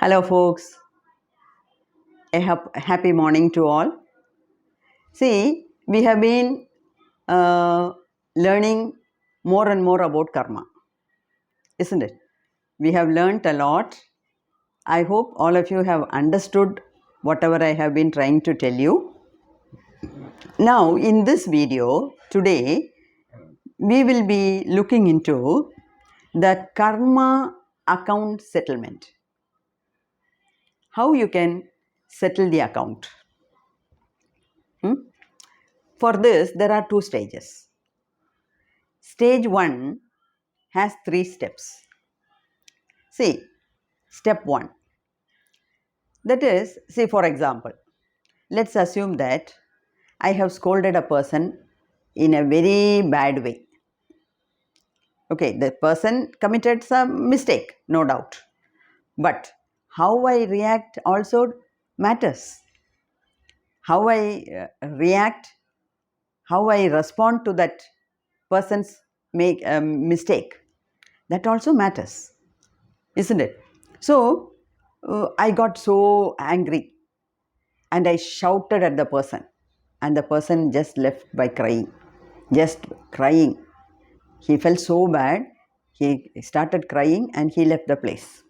Hello folks, happy morning to all. See, we have been learning more and more about karma, isn't it? We have learnt a lot. I hope all of you have understood whatever I have been trying to tell you. Now, in this video, today, we will be looking into the karma account settlement. How you can settle the account. For this, there are two stages. Stage 1 has 3 steps. See, step 1. That is, see, for example, let's assume that I have scolded a person in a very bad way. Okay, the person committed some mistake, no doubt. But how I react also matters. How I react, how I respond to that person's mistake, that also matters, isn't it? So, I got so angry and I shouted at the person, and the person just left by crying. Just crying. He felt so bad, he started crying and he left the place.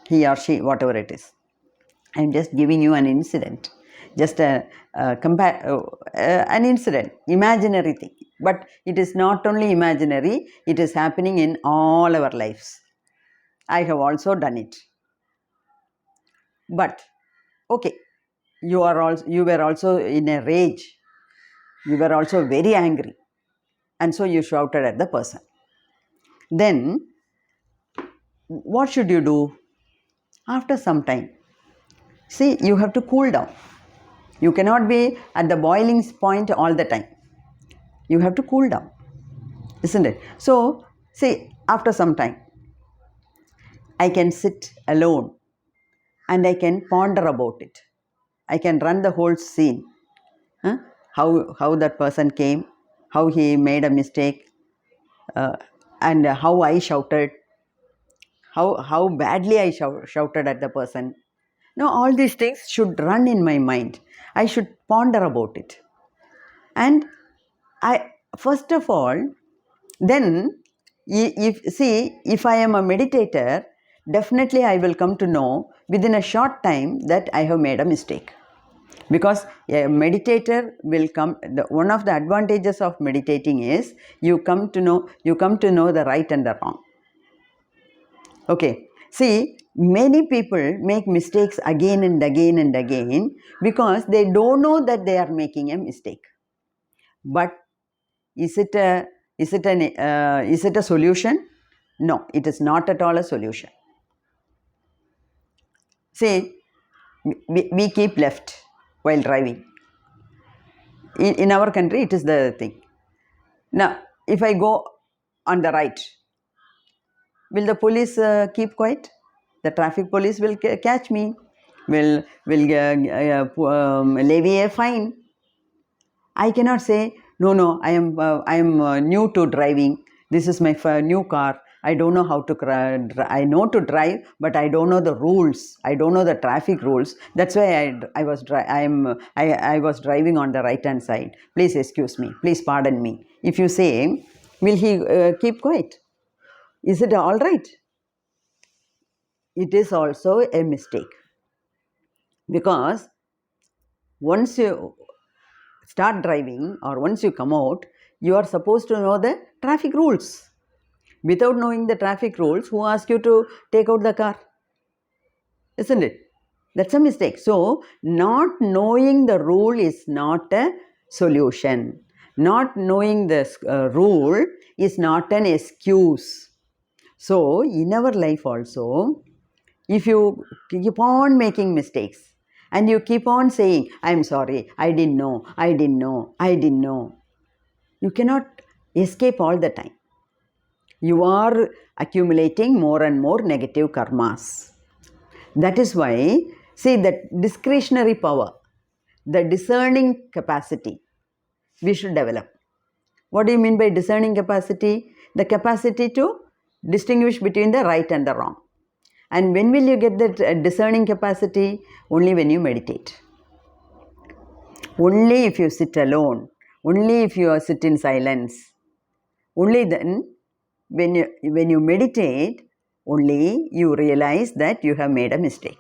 He or she, whatever it is. I am just giving you an incident, just an incident, imaginary thing. But it is not only imaginary, it is happening in all our lives. I have also done it. But, okay, you were also in a rage. You were also very angry. And so you shouted at the person. Then, what should you do? After some time, see, you have to cool down. You cannot be at the boiling point all the time. You have to cool down, isn't it? So, see, after some time, I can sit alone and I can ponder about it. I can run the whole scene. How that person came, how he made a mistake, and how I shouted, how badly I shouted at the person. Now, all these things should run in my mind. I should ponder about it. And I, first of all, then, if I am a meditator, definitely I will come to know within a short time that I have made a mistake. Because a meditator will come, one of the advantages of meditating is you come to know the right and the wrong. Okay, see, many people make mistakes again and again and again because they don't know that they are making a mistake. But is it a solution? No, it is not at all a solution. See, we keep left while driving. In our country, it is the thing. Now, if I go on the right, will the police keep quiet? The traffic police will catch me, will levy a fine. I cannot say, no, I am new to driving. This is my new car. I don't know how to I know to drive, but I don't know the rules. I don't know the traffic rules. That's why I was driving on the right hand side. Please excuse me. Please pardon me. If you say, will he keep quiet? Is it all right? It is also a mistake, because once you start driving or once you come out, you are supposed to know the traffic rules. Without knowing the traffic rules, who asked you to take out the car? Isn't it? That's a mistake. So, not knowing the rule is not a solution. Not knowing the rule is not an excuse. So, in our life also, if you keep on making mistakes and you keep on saying, I'm sorry, I didn't know, you cannot escape all the time. You are accumulating more and more negative karmas. That is why, see, that discretionary power, the discerning capacity, we should develop. What do you mean by discerning capacity? The capacity to distinguish between the right and the wrong. And when will you get that discerning capacity? Only when you meditate. Only if you sit alone. Only if you sit in silence. Only then, when you meditate, only you realize that you have made a mistake.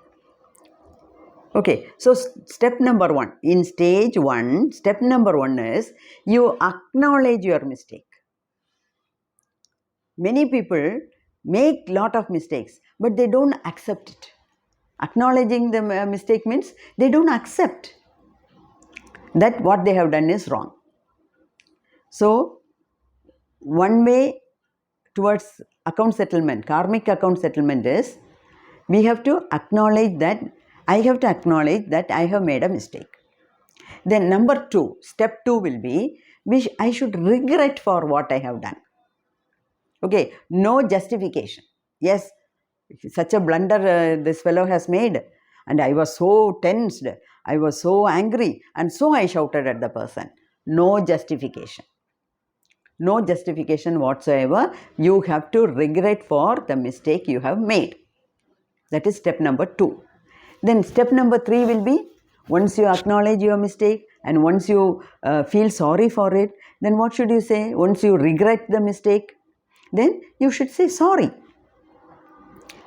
Okay, so step number 1. In stage 1, step number 1 is you acknowledge your mistake. Many people make lot of mistakes, but they don't accept it. Acknowledging the mistake means they don't accept that what they have done is wrong. So, one way towards account settlement, karmic account settlement is, we have to acknowledge that I have made a mistake. Then number 2, step 2 will be, I should regret for what I have done. Okay, no justification. Yes, such a blunder this fellow has made, and I was so tensed, I was so angry, and so I shouted at the person. No justification. No justification whatsoever. You have to regret for the mistake you have made. That is step number 2. Then step number 3 will be, once you acknowledge your mistake and once you feel sorry for it, then what should you say? Once you regret the mistake, then you should say sorry.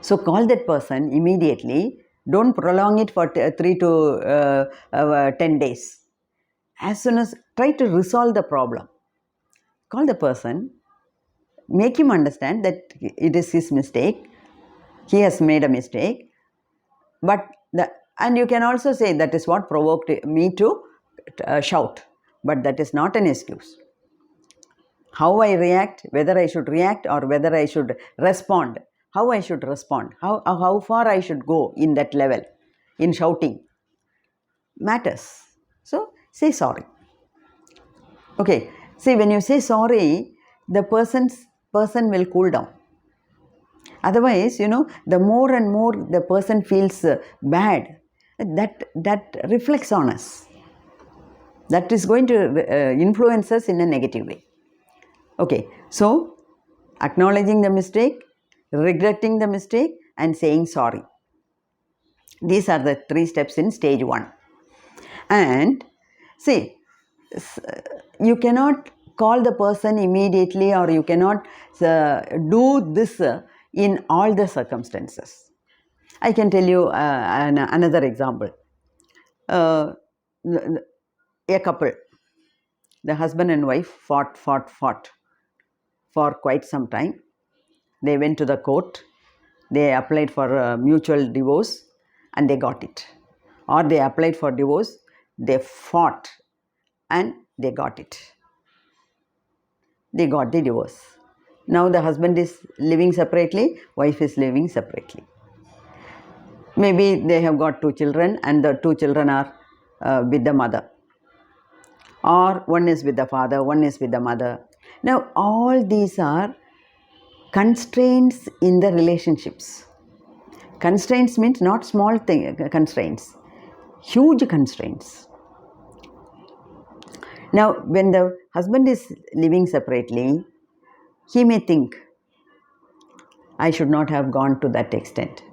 So call that person immediately. Don't prolong it for 3 to 10 days. As soon as, try to resolve the problem. Call the person, make him understand that it is his mistake. He has made a mistake. And you can also say, that is what provoked me to shout. But that is not an excuse. How I react, whether I should react or whether I should respond, how I should respond, how far I should go in that level, in shouting, matters. So, say sorry. Okay, see, when you say sorry, the person will cool down. Otherwise, the more and more the person feels bad, that reflects on us. That is going to influence us in a negative way. Okay, so acknowledging the mistake, regretting the mistake, and saying sorry. These are the 3 steps in stage 1. And see, you cannot call the person immediately, or you cannot do this in all the circumstances. I can tell you another example. A couple, the husband and wife fought for quite some time. They went to the court, they applied for mutual divorce, and they got it. Or they applied for divorce, they fought, and they got it. They got the divorce. Now the husband is living separately, wife is living separately. Maybe they have got 2 children, and the 2 children are with the mother. Or one is with the father, one is with the mother. Now all these are constraints in the relationships. Constraints means not small constraints, huge constraints. Now, when the husband is living separately, he may think, I should not have gone to that extent.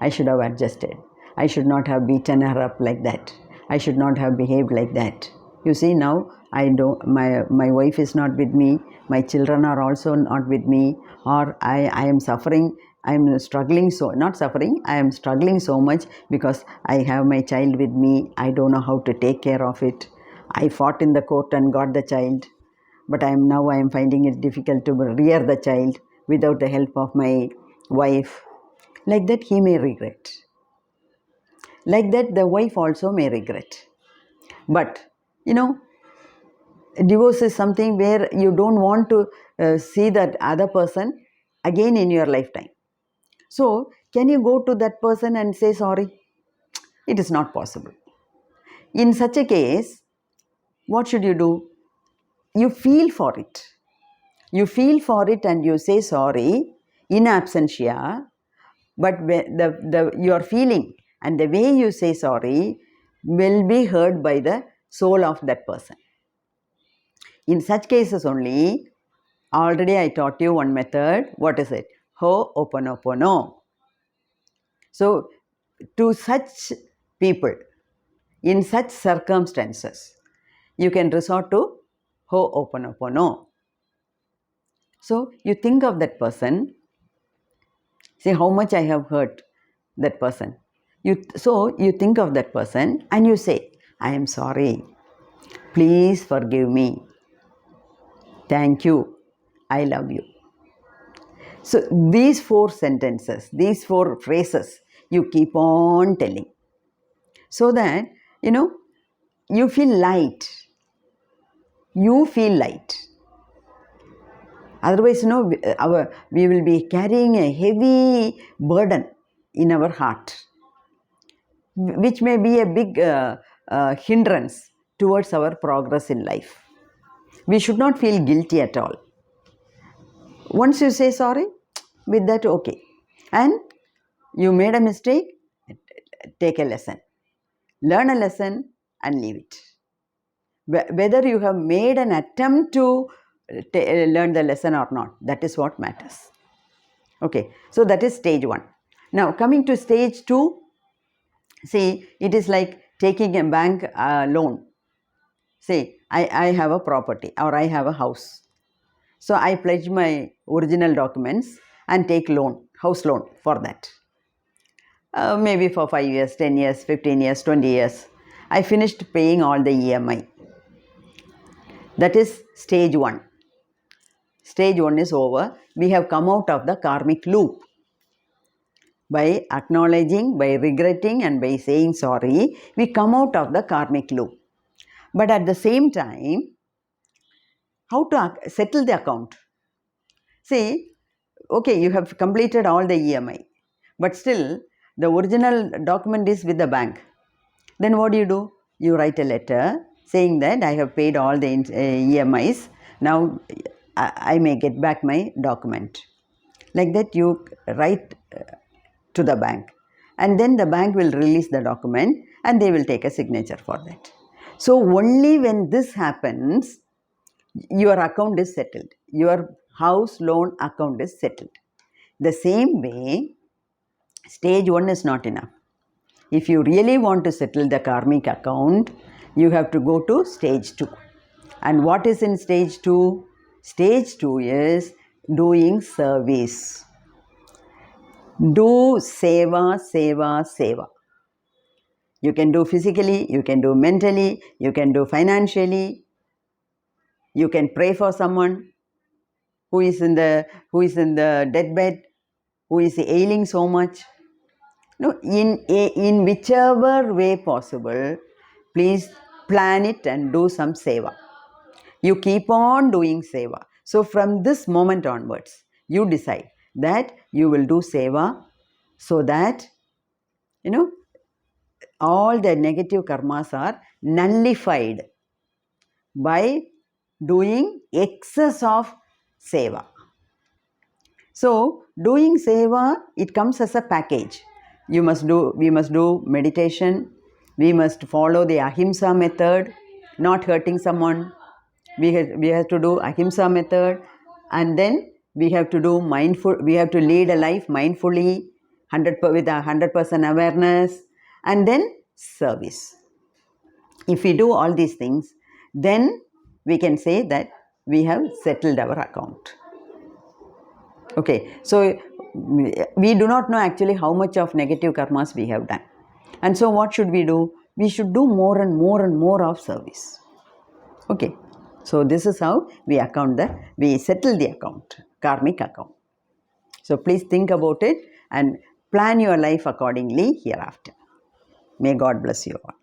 I should have adjusted. I should not have beaten her up like that. I should not have behaved like that. You see, now my wife is not with me. My children are also not with me. Or I am suffering. I am struggling I am struggling so much because I have my child with me. I don't know how to take care of it. I fought in the court and got the child, but I am finding it difficult to rear the child without the help of my wife. Like that, he may regret. Like that, the wife also may regret. But, divorce is something where you don't want to see that other person again in your lifetime. So, can you go to that person and say sorry? It is not possible. In such a case, what should you do? You feel for it. You feel for it and you say sorry in absentia, but your feeling and the way you say sorry will be heard by the soul of that person. In such cases only, already I taught you one method. What is it? Ho'oponopono. So, to such people, in such circumstances, you can resort to Ho'oponopono. So, you think of that person, say how much I have hurt that person. So, you think of that person and you say, I am sorry. Please forgive me. Thank you. I love you. So, these 4 sentences, these 4 phrases, you keep on telling. So that, you feel light. You feel light. Otherwise, we will be carrying a heavy burden in our heart, which may be a big hindrance towards our progress in life. We should not feel guilty at all. Once you say sorry, with that, okay. And you made a mistake, take a lesson. Learn a lesson and leave it. Whether you have made an attempt to learn the lesson or not, that is what matters. Okay, so that is stage 1. Now coming to stage 2, see, it is like taking a bank loan. Say, I have a property or I have a house. So I pledge my original documents and take loan, house loan for that. Maybe for 5 years, 10 years, 15 years, 20 years. I finished paying all the EMI. That is stage 1. Stage 1 is over. We have come out of the karmic loop. By acknowledging, by regretting and by saying sorry, we come out of the karmic loop. But at the same time, how to settle the account? See, okay, you have completed all the EMI, but still the original document is with the bank. Then what do? You write a letter saying that I have paid all the EMIs. Now I may get back my document. Like that you write to the bank, and then the bank will release the document and they will take a signature for that. So only when this happens, your account is settled. Your house loan account is settled. The same way, stage 1 is not enough. If you really want to settle the karmic account, you have to go to stage 2. And what is in stage 2? Stage 2 is doing service. Do seva, seva, seva. You can do physically, you can do mentally, you can do financially. You can pray for someone who is in the deathbed, who is ailing so much. No, in whichever way possible, please plan it and do some seva. You keep on doing seva. So from this moment onwards, you decide that you will do seva so that, all the negative karmas are nullified by doing excess of seva. So doing seva, it comes as a package. We must do meditation. We must follow the ahimsa method, not hurting someone. We have to do ahimsa method, and then we have to do mindful. We have to lead a life mindfully, with 100% awareness, and then service. If we do all these things, then we can say that we have settled our account. Okay, so we do not know actually how much of negative karmas we have done. And so what should we do? We should do more and more and more of service. Okay, so this is how we settle the account, karmic account. So please think about it and plan your life accordingly hereafter. May God bless you all.